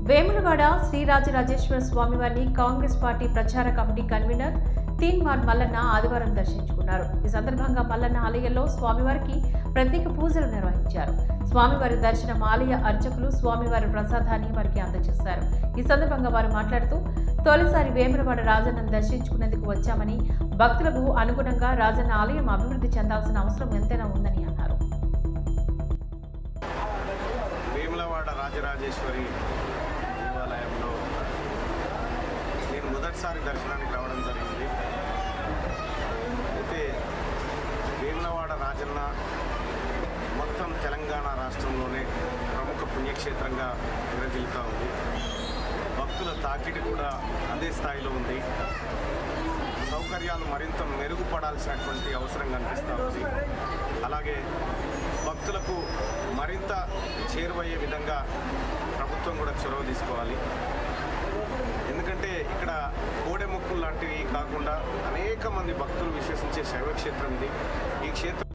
వేములవాడ శ్రీరాజరాజేశ్వర స్వామివారిని కాంగ్రెస్ పార్టీ ప్రచార committee convener Teenmar Mallanna ఆదివారం దర్శించుకున్నారు. ఈ సందర్భంగా మల్లన్న ఆలయంలో స్వామివారికి ప్రత్యేక పూజలు నిర్వహించారు. స్వామివారి దర్శనం ఆలయ అర్చకులు స్వామివారి ప్రసాదాన్ని వారికి అందజేశారు. ఈ సందర్భంగా వారు మాట్లాడుతూ తొలిసారి వేములవాడ రాజన్నను దర్శించుకునేందుకు వచ్చామని, భక్తులకు అనుగుణంగా రాజన్న ఆలయం అభివృద్ధి చెందాల్సిన అవసరం ఎంతైనా ఉందని అన్నారు. వేములవాడ రాజరాజేశ్వరి దేవాలయంలో నేను మొదటిసారి దర్శనానికి రావడం జరిగింది. అయితే వేములవాడ రాజన్న మొత్తం తెలంగాణ రాష్ట్రంలోనే ప్రముఖ పుణ్యక్షేత్రంగా విరజిల్లుతూ ఉంది. భక్తుల తాకిడి కూడా అదే స్థాయిలో ఉంది. సౌకర్యాలు మరింత మెరుగుపడాల్సినటువంటి అవసరం కనిపిస్తూ ఉంది. అలాగే భక్తులకు మరింత చేరువయ్యే విధంగా ప్రభుత్వం కూడా చొరవ తీసుకోవాలి. ఎందుకంటే ఇక్కడ కోడె మొక్కులు లాంటివి కాకుండా అనేక మంది భక్తులు విశ్వసించే శైవక్షేత్రం ఇది. ఈ క్షేత్రం